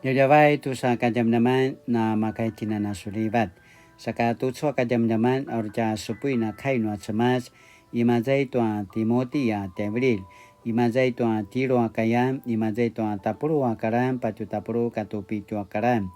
Jajawai tu sa kadam-daman na makaitina na sulibat. Saka tu so kadam-daman orja supui na kai no semas imazai tua Timoti ya Tevril. Imazai tua tiro akayam, imazai tua tapuru akaram, patu tapuru katupi tu akaram.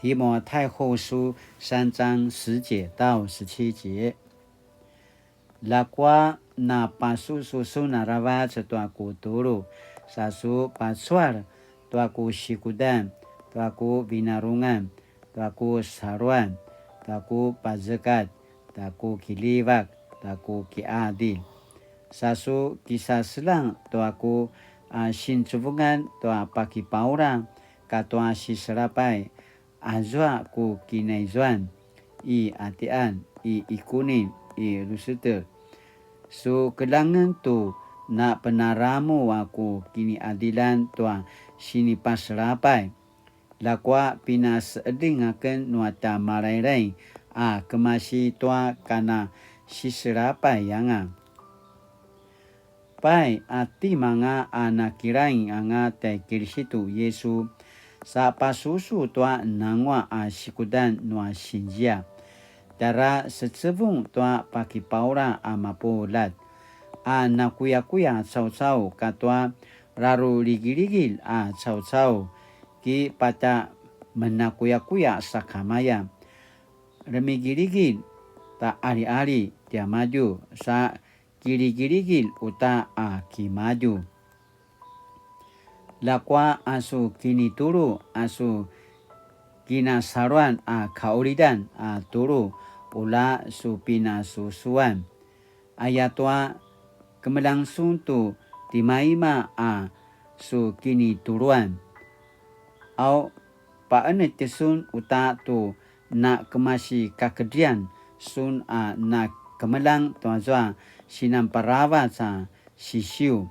提摩太后书3章10节到17节。Lakwa na pasu susu na rawa setua kuturu, sasu pasuar tuaku sikudan, tuaku binarungan, tuaku saruan, tuaku pazekat, tuaku kilivak, tuaku kiadil. Sasu kisah selang tuaku sincufungan tua paki paura, katua siserapai, azwa ku kinaizuan, i atian, i ikunin, i lusuter. So kelangan tu na penaramu aku kini adilan tua sini pasrapai. Lakwa pinas eding akan nuata marairai kemasi tua kana siserapai yanga. Pai ati manga anakirai anga te kirisitu Yesu sa pasusu tua nangwa sikudan nua sinjia. Dara secebung tua paki paura amapolat. Nakuya-kuya caw-caw katwa raru ligil-ligil caw-caw ki pata menakuya-kuya sakamaya. Remigil-ligil ta ari-ari dia maju sa gili-gil uta ki maju. Lakwa asu kini turu asu kina saruan kauridan turu ula supina susuan. Ayatwa kemelangsung tu timaima su kini turuan. Au paane tesun uta tu na kemasi kakedian sun na kemelang tuazwa sinamparawa sa sisiu.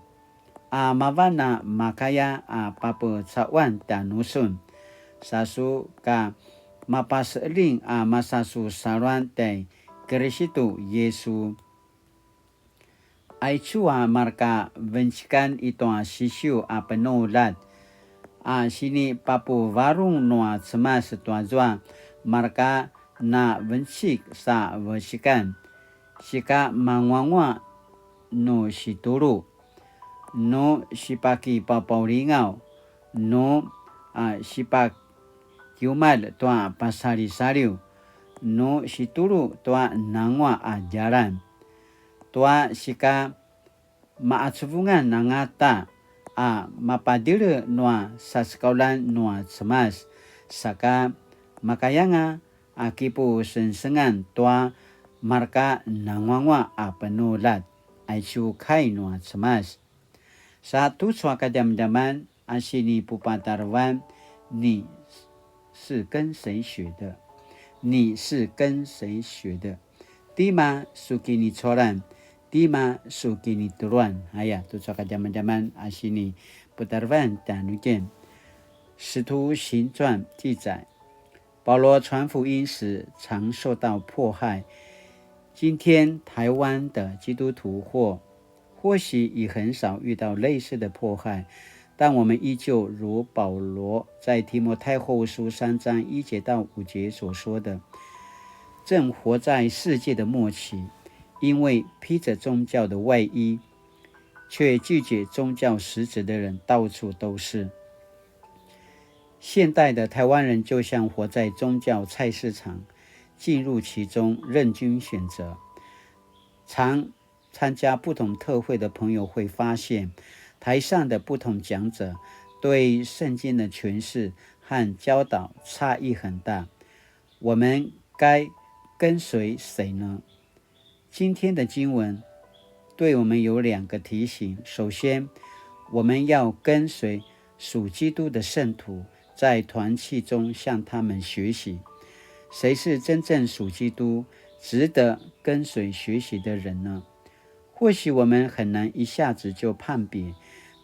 Mavana makaya papa cawan danusun. Sasu ka mapaseling masasu saruan te Kirisitu Yesu. Aichua marka vencikan itu sisiu penolat. Sini papu warung noa semas tuazwa marka na vencik sa vesikan. Sika mangwangwa no situru. No sipaki papauringau. No sipak kiumal tua pasari-sariu. No situru tua nangwa ajaran. Tua sika maatsufungan nangata mapadire noa saskaulan noa semas. Saka makayanga kipu sensengan tua marka nangwangwa penulat. Aisu kai noa semas. Satu suaka jam-jaman sini pupatarwan ni 是跟谁学的？你是跟谁学的？第嘛是给你错乱，第嘛是给你读乱。tu suaka zaman-zaman sini putarwan dan nuken。使徒行传记载，保罗传福音时常受到迫害。今天台湾的基督徒或许已很少遇到类似的迫害。但我们依旧如保罗在提摩太后书3章1节到5节所说的，正活在世界的末期，因为披着宗教的外衣，却拒绝宗教实质的人到处都是。现代的台湾人就像活在宗教菜市场，进入其中任君选择。常参加不同特会的朋友会发现，台上的不同讲者对圣经的诠释和教导差异很大，我们该跟随谁呢？今天的经文对我们有2个提醒。首先，我们要跟随属基督的圣徒，在团契中向他们学习。谁是真正属基督、值得跟随学习的人呢？或许我们很难一下子就判别，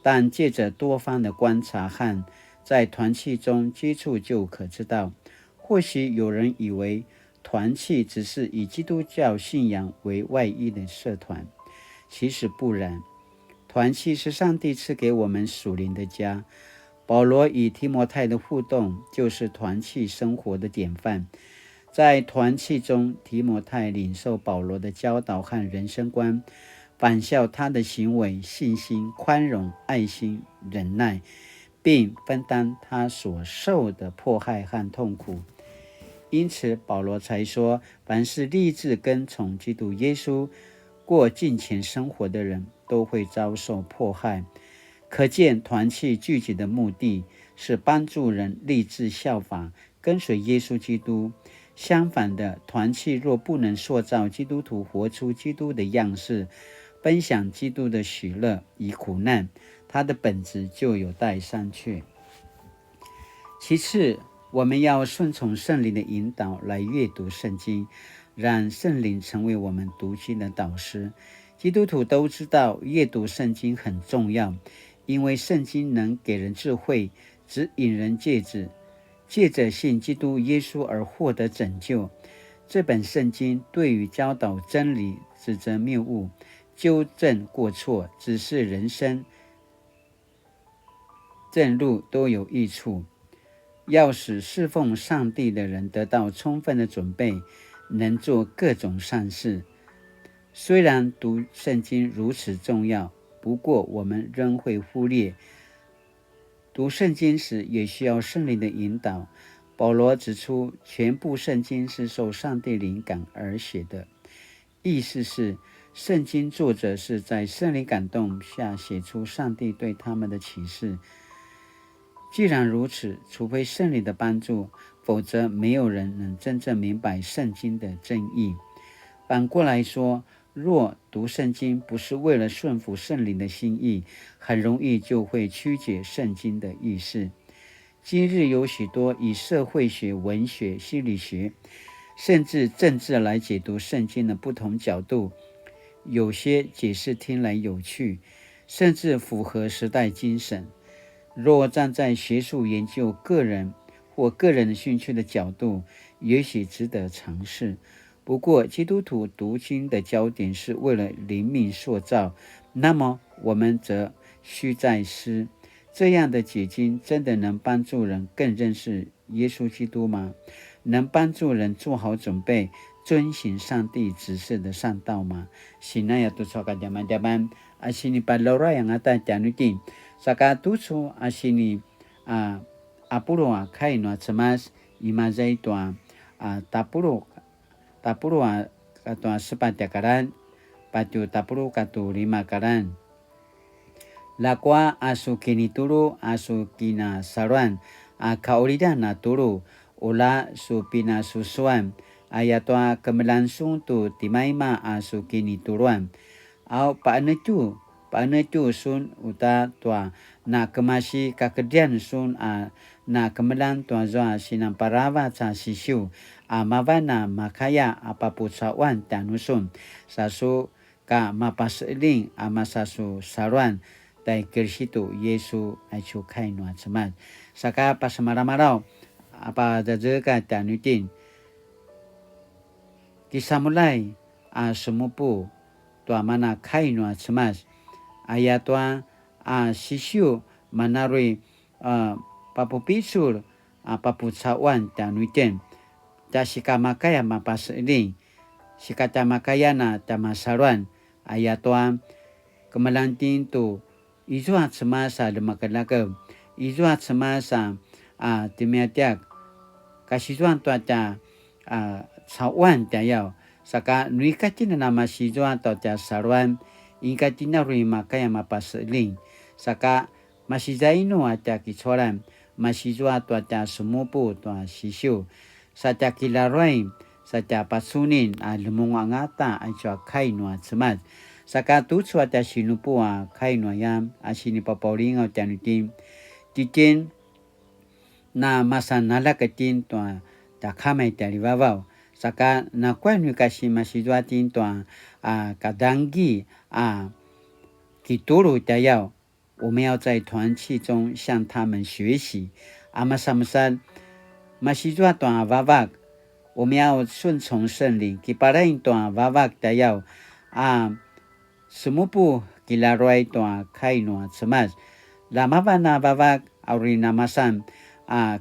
但借着多方的观察和在团契中接触就可知道。或许有人以为团契只是以基督教信仰为外衣的社团，其实不然。团契是上帝赐给我们属灵的家，保罗与提摩太的互动就是团契生活的典范。在团契中，提摩太领受保罗的教导和人生观，仿效他的行为、信心、宽容、爱心、忍耐，并分担他所受的迫害和痛苦。因此保罗才说，凡是立志跟从基督耶稣过敬虔生活的人都会遭受迫害。可见团契聚集的目的是帮助人立志效法跟随耶稣基督。相反的，团契若不能塑造基督徒活出基督的样式，分享基督的喜乐与苦难，它的本质就有待商榷。其次，我们要顺从圣灵的引导来阅读圣经，让圣灵成为我们读经的导师。基督徒都知道阅读圣经很重要，因为圣经能给人智慧，指引人借着信基督耶稣而获得拯救。这本圣经对于教导真理、指责谬误、纠正过错、指示人生正路都有益处，要使侍奉上帝的人得到充分的准备，能做各种善事。虽然读圣经如此重要，不过我们仍会忽略读圣经时也需要圣灵的引导。保罗指出，全部圣经是受上帝灵感而写的，意思是圣经作者是在圣灵感动下写出上帝对他们的启示。既然如此，除非圣灵的帮助，否则没有人能真正明白圣经的真意。反过来说，若读圣经不是为了顺服圣灵的心意，很容易就会曲解圣经的意思。今日有许多以社会学、文学、心理学，甚至政治来解读圣经的不同角度，有些解释听来有趣，甚至符合时代精神。若站在学术研究个人的兴趣的角度，也许值得尝试。不过基督徒读经的焦点是为了灵命塑造，那么我们则需再思，这样的解经真的能帮助人更认识耶稣基督吗？能帮助人做好准备，遵行上帝指示的善道吗？Sina ya tu soka jaman-jaman asini palora yang ata janutin saka tusu asini apuro kaino cemas imazai tua tapuro katua sepatia karan patu tapuro katu 5 karan lakwa asu kini turu asu kina saruan kaulida na turu ula su pina susuan ayatwa kemelansung tu timaima asu kini turuan au panetu sun uta tua na kemasi kakedian sun na kemelan tua zoa sinamparawa ca sisiu mavana makaya apapusawan tanusun sasu ka mapaseling amasasu saruan dai Kristo Yesu achu kaino atsemat saka pasamaramaraw apa jajeka tanutin kisamulai semupu tua mana kaino atsemas ayatua sisiu manarui papupisul papusawan tanuiten ta sikamakaya mapaseling sikatamakayana tamasaruan ayatwa kemelantin tu izua semasa demakalaga izua semasa timiatiak kasisuan tuaca sawan tayau saka nuikatina nama sizua tuaca saruan inkatina rui makaya mapaseling saka masizainu aca kisoran masizua tuaca semupu tua sisiu saca kilaruai saca pasunin lumungangata aca kaino atsemat saka tutsu ata sinupu kaino yam asini papauringa tanutin titin na masanala katin tua takamai talibabau saka na kwanu kasi masizwatin tua kadangi kituru tayau 我们要在团契中向他们学习。amasamsan masizwa tua vavak 我们要顺从圣灵 kiparain tua vavak tayau semupu kilaruai tua kaino atsemas lamavana vavak aurinamasan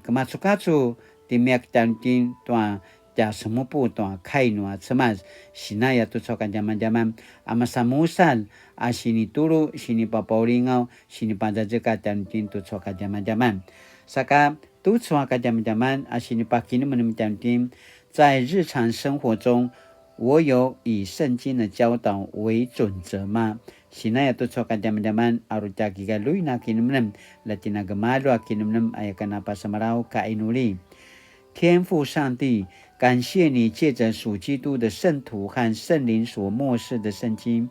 kemasukatsu timek tantin tua ja semupu tua kainua cemas sinaya tu sokan zaman-zaman amasamusal sini turu sini papauringau sini panjajeka tantin tu sokan zaman-zaman saka tu sokan zaman-zaman sini pakini menem tantin 在日常生活中我有以圣经的教导为准则吗Sinaya tu sokan zaman-zaman aruta giga luina kinumnem latina gemalu kinumnem ayakana pasamarau kainuli 天父上帝，感谢你借着属基督的圣徒和圣灵所漠视的圣经，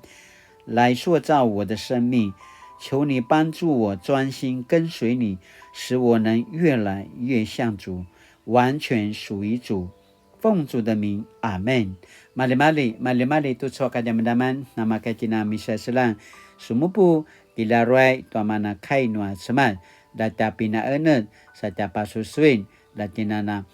来塑造我的生命。求你帮助我专心跟随你，使我能越来越像主，完全属于主。奉主的名，阿门。Mali-mali tu soka daman-daman nama katina misa selang sumupu dilaruai tuamana kainua seman data pina enet saja pasusuin datinana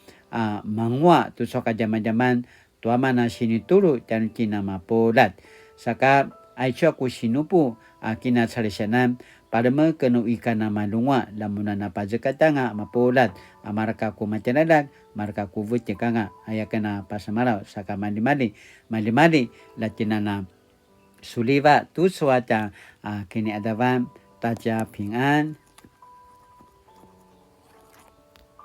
mangwa tu soka daman-daman tuamana sini turu dan kina mapolat saka aichoku sinupu kina salisanan padama kenu ikana malungwa lamunana pajekatanga mapolat amaraka ku matelalat marka ku vutekanga ayakana pasamara saka mali-mali latinana suliva tu suata kini adavan taja 平安